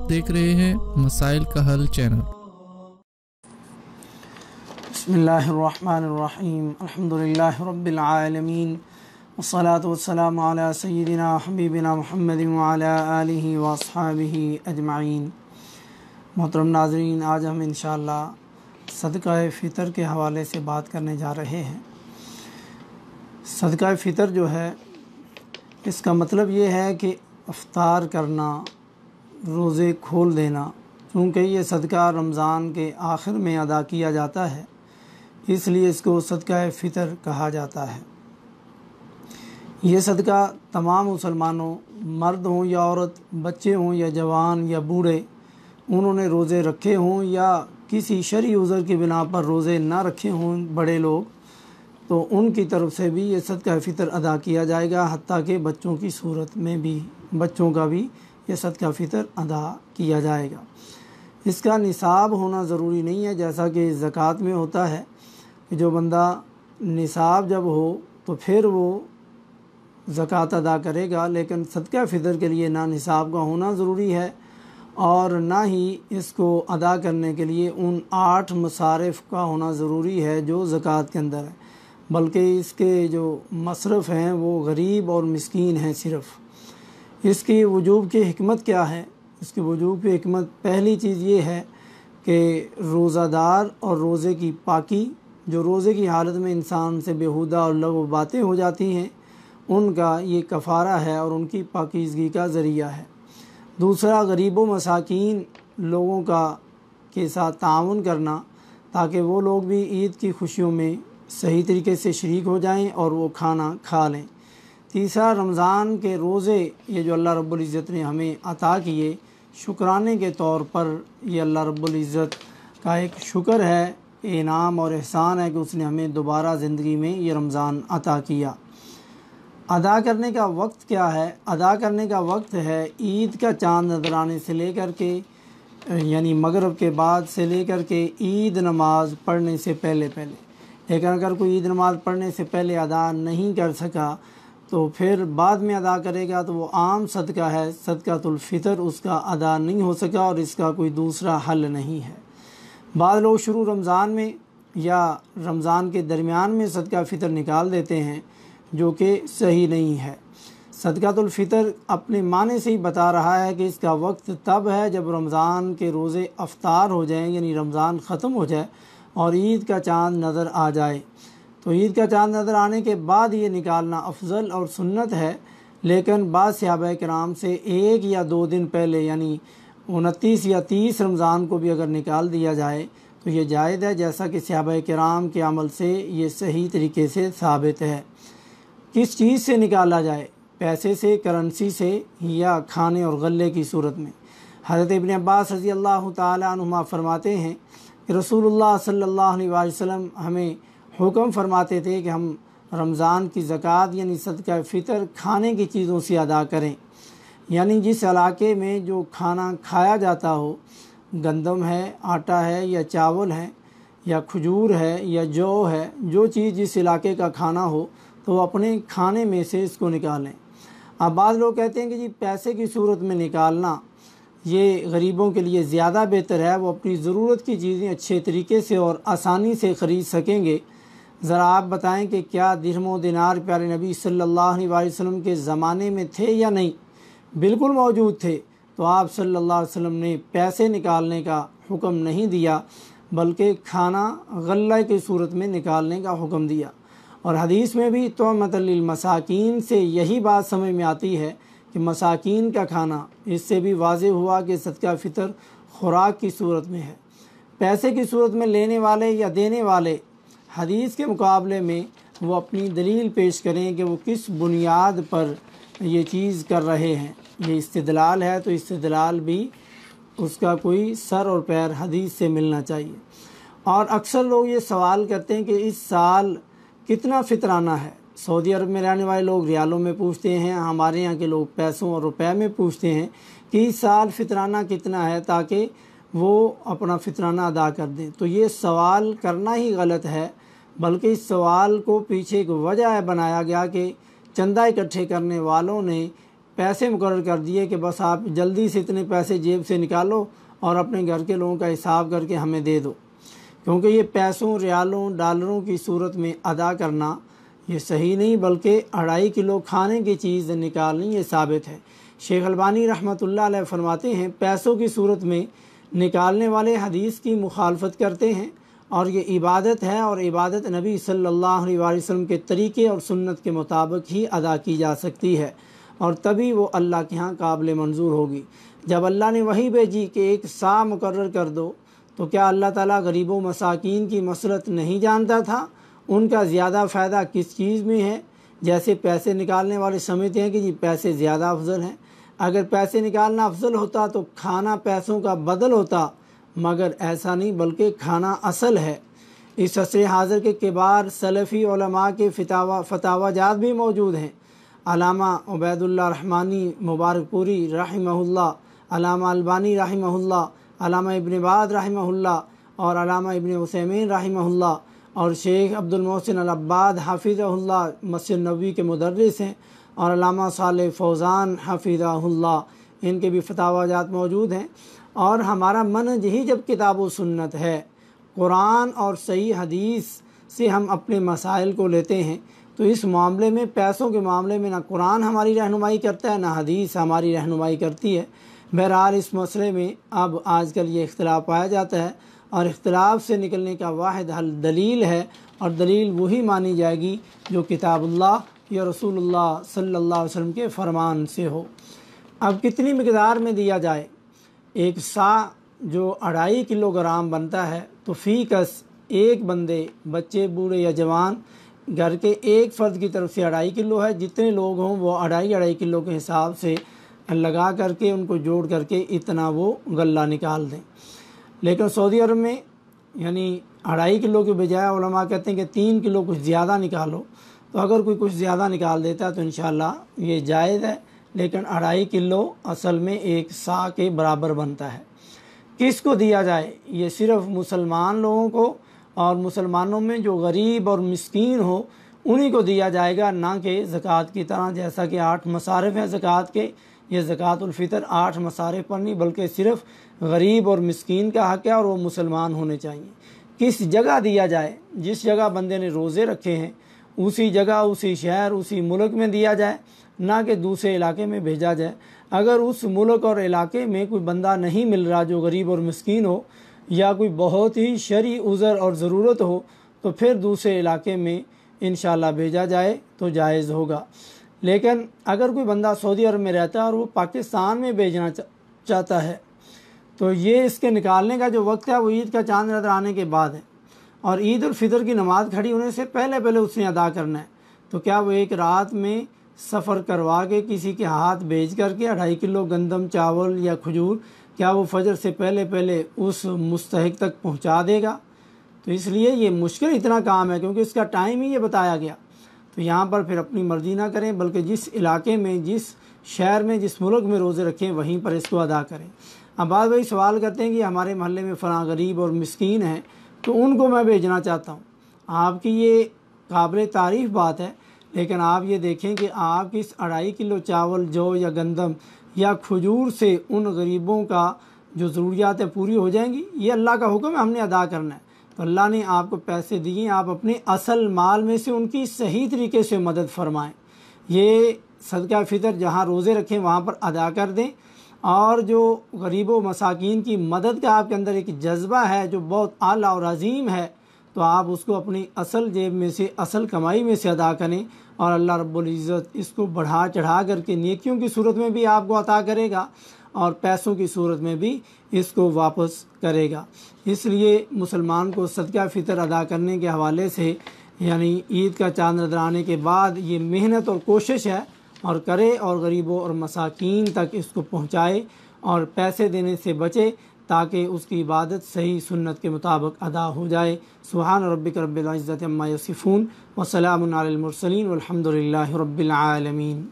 آپ دیکھ رہے ہیں مسائل کا حل چینل۔ بسم اللہ الرحمن الرحیم، الحمدللہ رب العالمین، والصلاة والسلام علی سیدنا حبیبنا محمد وعلی آلہ واصحابہ اجمعین۔ محترم ناظرین، آج ہم انشاءاللہ صدقہ فطر کے حوالے سے بات کرنے جا رہے ہیں۔ صدقہ فطر جو ہے، اس کا مطلب یہ ہے کہ افطار کرنا، روزے کھول دینا۔ چونکہ یہ صدقہ رمضان کے آخر میں ادا کیا جاتا ہے، اس لیے اس کو صدقہ فطر کہا جاتا ہے۔ یہ صدقہ تمام مسلمانوں، مرد ہوں یا عورت، بچے ہوں یا جوان یا بوڑھے، انہوں نے روزے رکھے ہوں یا کسی شرعی عذر کی بنا پر روزے نہ رکھے ہوں بڑے لوگ، تو ان کی طرف سے بھی یہ صدقہ فطر ادا کیا جائے گا، حتیٰ کہ بچوں کی صورت میں بھی، بچوں کا بھی یہ صدقہ فطر ادا کیا جائے گا۔ اس کا نصاب ہونا ضروری نہیں ہے، جیسا کہ زکوٰۃ میں ہوتا ہے کہ جو بندہ نصاب جب ہو تو پھر وہ زکوٰۃ ادا کرے گا، لیکن صدقہ فطر کے لیے نہ نصاب کا ہونا ضروری ہے اور نہ ہی اس کو ادا کرنے کے لیے ان 8 مصارف کا ہونا ضروری ہے جو زکوٰۃ کے اندر ہے، بلکہ اس کے جو مصرف ہیں وہ غریب اور مسکین ہیں صرف۔ اس کی وجوب کی حکمت کیا ہے؟ اس کی وجوب کی حکمت پہلی چیز یہ ہے کہ روزہ دار اور روزے کی پاکی، جو روزے کی حالت میں انسان سے بیہودہ اور لغو باتیں ہو جاتی ہیں، ان کا یہ کفارہ ہے اور ان کی پاکیزگی کا ذریعہ ہے۔ دوسرا، غریب و مساکین لوگوں کے ساتھ تعاون کرنا، تاکہ وہ لوگ بھی عید کی خوشیوں میں صحیح طریقے سے شریک ہو جائیں اور وہ کھانا کھا لیں۔ تیسرا، رمضان کے روزے یہ جو اللہ رب العزت نے ہمیں عطا کیے، شکرانے کے طور پر یہ اللہ رب العزت کا ایک شکر ہے، انعام اور احسان ہے کہ اس نے ہمیں دوبارہ زندگی میں یہ رمضان عطا کیا۔ ادا کرنے کا وقت کیا ہے؟ ادا کرنے کا وقت ہے عید کا چاند نظر آنے سے لے کر کے، یعنی مغرب کے بعد سے لے کر کے عید نماز پڑھنے سے پہلے۔ لیکن اگر کوئی عید نماز پڑھنے سے پہلے ادا نہیں کر سکا تو پھر بعد میں ادا کرے گا تو وہ عام صدقہ ہے، صدقۃ الفطر، اس کا ادا نہیں ہو سکا اور اس کا کوئی دوسرا حل نہیں ہے۔ بعض لوگ شروع رمضان میں یا رمضان کے درمیان میں صدقہ فطر نکال دیتے ہیں، جو کہ صحیح نہیں ہے۔ صدقۃ الفطر اپنے معنی سے ہی بتا رہا ہے کہ اس کا وقت تب ہے جب رمضان کے روزے افطار ہو جائیں، یعنی رمضان ختم ہو جائے اور عید کا چاند نظر آ جائے۔ تو عید کا چاند نظر آنے کے بعد یہ نکالنا افضل اور سنت ہے، لیکن بعض صحابہ کرام سے 1 یا 2 دن پہلے، یعنی 29 یا 30 رمضان کو بھی اگر نکال دیا جائے تو یہ جائز ہے، جیسا کہ صحابہ کرام کے عمل سے یہ صحیح طریقے سے ثابت ہے۔ کس چیز سے نکالا جائے؟ پیسے سے، کرنسی سے، یا کھانے اور غلے کی صورت میں؟ حضرت ابن عباس رضی اللہ تعالی عنہما فرماتے ہیں کہ رسول اللہ صلی اللہ علیہ وسلم ہمیں حکم فرماتے تھے کہ ہم رمضان کی زکوٰۃ یعنی صدقہ فطر کھانے کی چیزوں سے ادا کریں، یعنی جس علاقے میں جو کھانا کھایا جاتا ہو، گندم ہے، آٹا ہے یا چاول ہے یا کھجور ہے یا جو ہے، جو چیز جس علاقے کا کھانا ہو تو وہ اپنے کھانے میں سے اس کو نکالیں۔ اب بعض لوگ کہتے ہیں کہ جی پیسے کی صورت میں نکالنا یہ غریبوں کے لیے زیادہ بہتر ہے، وہ اپنی ضرورت کی چیزیں اچھے طریقے سے اور آسانی سے خرید سکیں گے۔ ذرا آپ بتائیں کہ کیا درہم و دینار پیارے نبی صلی اللہ علیہ وسلم کے زمانے میں تھے یا نہیں؟ بالکل موجود تھے، تو آپ صلی اللہ علیہ وسلم نے پیسے نکالنے کا حکم نہیں دیا، بلکہ کھانا غلہ کی صورت میں نکالنے کا حکم دیا۔ اور حدیث میں بھی طعمۃ للمساکین سے یہی بات سمجھ میں آتی ہے کہ مساکین کا کھانا، اس سے بھی واضح ہوا کہ صدقہ فطر خوراک کی صورت میں ہے۔ پیسے کی صورت میں لینے والے یا دینے والے حدیث کے مقابلے میں وہ اپنی دلیل پیش کریں کہ وہ کس بنیاد پر یہ چیز کر رہے ہیں۔ یہ استدلال ہے تو استدلال بھی اس کا کوئی سر اور پیر حدیث سے ملنا چاہیے۔ اور اکثر لوگ یہ سوال کرتے ہیں کہ اس سال کتنا فطرانہ ہے؟ سعودی عرب میں رہنے والے لوگ ریالوں میں پوچھتے ہیں، ہمارے یہاں کے لوگ پیسوں اور روپے میں پوچھتے ہیں کہ اس سال فطرانہ کتنا ہے، تاکہ وہ اپنا فطرانہ ادا کر دیں۔ تو یہ سوال کرنا ہی غلط ہے، بلکہ اس سوال کو پیچھے ایک وجہ بنایا گیا کہ چندہ اکٹھے کرنے والوں نے پیسے مقرر کر دیے کہ بس آپ جلدی سے اتنے پیسے جیب سے نکالو اور اپنے گھر کے لوگوں کا حساب کر کے ہمیں دے دو، کیونکہ یہ پیسوں، ریالوں، ڈالروں کی صورت میں ادا کرنا یہ صحیح نہیں، بلکہ 2.5 کلو کھانے کی چیز نکالنی یہ ثابت ہے۔ شیخ البانی رحمۃ اللہ علیہ فرماتے ہیں پیسوں کی صورت میں نکالنے والے حدیث کی مخالفت کرتے ہیں، اور یہ عبادت ہے، اور عبادت نبی صلی اللہ علیہ وسلم کے طریقے اور سنت کے مطابق ہی ادا کی جا سکتی ہے، اور تبھی وہ اللہ کے ہاں قابل منظور ہوگی۔ جب اللہ نے وحی بھیجی کہ ایک سا مقرر کر دو، تو کیا اللہ تعالیٰ غریبوں مساکین کی مصلحت نہیں جانتا تھا؟ ان کا زیادہ فائدہ کس چیز میں ہے؟ جیسے پیسے نکالنے والے سمجھتے ہیں کہ جی پیسے زیادہ افضل ہیں، اگر پیسے نکالنا افضل ہوتا تو کھانا پیسوں کا بدل ہوتا، مگر ایسا نہیں، بلکہ کھانا اصل ہے۔ اس عصر حاضر کے کبار سلفی علماء کے فتاوی جات بھی موجود ہیں۔ علامہ عبید اللہ رحمانی مبارک پوری رحمہ اللہ، علامہ البانی رحمہ اللہ، علامہ ابن باز رحمہ اللہ، اور علامہ ابن عثیمین رحمہ اللہ، اور شیخ عبد المحسن العباد حفظہ اللہ مسجد نبوی کے مدرس ہیں، اور علامہ صالح فوزان حفظہ اللہ، ان کے بھی فتاوی جات موجود ہیں۔ اور ہمارا منہج ہی جب کتاب و سنت ہے، قرآن اور صحیح حدیث سے ہم اپنے مسائل کو لیتے ہیں، تو اس معاملے میں، پیسوں کے معاملے میں، نہ قرآن ہماری رہنمائی کرتا ہے نہ حدیث ہماری رہنمائی کرتی ہے۔ بہرحال اس مسئلے میں اب آج کل یہ اختلاف پایا جاتا ہے، اور اختلاف سے نکلنے کا واحد حل دلیل ہے، اور دلیل وہی مانی جائے گی جو کتاب اللہ یا رسول اللہ صلی اللہ علیہ وسلم کے فرمان سے ہو۔ اب کتنی مقدار میں دیا جائے؟ ایک سا جو 2.5 کلو گرام بنتا ہے، تو فی کس ایک بندے، بچے، بوڑھے یا جوان، گھر کے ایک فرد کی طرف سے 2.5 کلو ہے، جتنے لوگ ہوں وہ 2.5 کلو کے حساب سے لگا کر کے ان کو جوڑ کر کے اتنا وہ غلہ نکال دیں۔ لیکن سعودی عرب میں یعنی 2.5 کلو کے بجائے علماء کہتے ہیں کہ 3 کلو کچھ زیادہ نکالو، تو اگر کوئی کچھ زیادہ نکال دیتا ہے تو انشاءاللہ یہ جائز ہے، لیکن 2.5 کلو اصل میں ایک سا کے برابر بنتا ہے۔ کس کو دیا جائے؟ یہ صرف مسلمان لوگوں کو، اور مسلمانوں میں جو غریب اور مسکین ہو انہی کو دیا جائے گا، نہ کہ زکوٰۃ کی طرح، جیسا کہ 8 مصارف ہیں زکوٰۃ کے، یہ زکوٰۃ الفطر 8 مصارف پر نہیں، بلکہ صرف غریب اور مسکین کا حق ہے، اور وہ مسلمان ہونے چاہیے۔ کس جگہ دیا جائے؟ جس جگہ بندے نے روزے رکھے ہیں اسی جگہ، اسی شہر، اسی ملک میں دیا جائے، نہ کہ دوسرے علاقے میں بھیجا جائے۔ اگر اس ملک اور علاقے میں کوئی بندہ نہیں مل رہا جو غریب اور مسکین ہو، یا کوئی بہت ہی شرعی عذر اور ضرورت ہو، تو پھر دوسرے علاقے میں انشاءاللہ بھیجا جائے تو جائز ہوگا۔ لیکن اگر کوئی بندہ سعودی عرب میں رہتا ہے اور وہ پاکستان میں بھیجنا چاہتا ہے، تو یہ اس کے نکالنے کا جو وقت ہے وہ عید کا چاند نظر آنے کے بعد ہے، اور عید الفطر کی نماز کھڑی ہونے سے پہلے اس نے ادا کرنا ہے۔ تو کیا وہ ایک رات میں سفر کروا کے کسی کے ہاتھ بھیج کر کے 2.5 کلو گندم، چاول یا کھجور، کیا وہ فجر سے پہلے اس مستحق تک پہنچا دے گا؟ تو اس لیے یہ مشکل اتنا کام ہے، کیونکہ اس کا ٹائم ہی یہ بتایا گیا۔ تو یہاں پر پھر اپنی مرضی نہ کریں، بلکہ جس علاقے میں، جس شہر میں، جس ملک میں روزے رکھیں وہیں پر اس کو ادا کریں۔ اب بعض بھائی سوال کرتے ہیں کہ ہمارے محلے میں فلاں غریب اور مسکین ہیں، تو ان کو میں بھیجنا چاہتا ہوں۔ آپ کی یہ قابل تعریف بات ہے، لیکن آپ یہ دیکھیں کہ آپ کی اس 2.5 کلو چاول، جو یا گندم یا کھجور سے ان غریبوں کا جو ضروریات ہیں پوری ہو جائیں گی؟ یہ اللہ کا حکم ہے، ہم نے ادا کرنا ہے۔ تو اللہ نے آپ کو پیسے دیے، آپ اپنے اصل مال میں سے ان کی صحیح طریقے سے مدد فرمائیں۔ یہ صدقہ فطر جہاں روزے رکھیں وہاں پر ادا کر دیں، اور جو غریب و مساکین کی مدد کا آپ کے اندر ایک جذبہ ہے جو بہت اعلیٰ اور عظیم ہے، تو آپ اس کو اپنی اصل جیب میں سے، اصل کمائی میں سے ادا کریں، اور اللہ رب العزت اس کو بڑھا چڑھا کر کے نیکیوں کی صورت میں بھی آپ کو عطا کرے گا، اور پیسوں کی صورت میں بھی اس کو واپس کرے گا۔ اس لیے مسلمان کو صدقہ فطر ادا کرنے کے حوالے سے، یعنی عید کا چاند نظر آنے کے بعد، یہ محنت اور کوشش ہے، اور کرے، اور غریبوں اور مساکین تک اس کو پہنچائے، اور پیسے دینے سے بچے، تاکہ اس کی عبادت صحیح سنت کے مطابق ادا ہو جائے۔ سبحان ربک رب العزت عما یصفون، وسلام علی المرسلین، والحمد للہ رب العالمین۔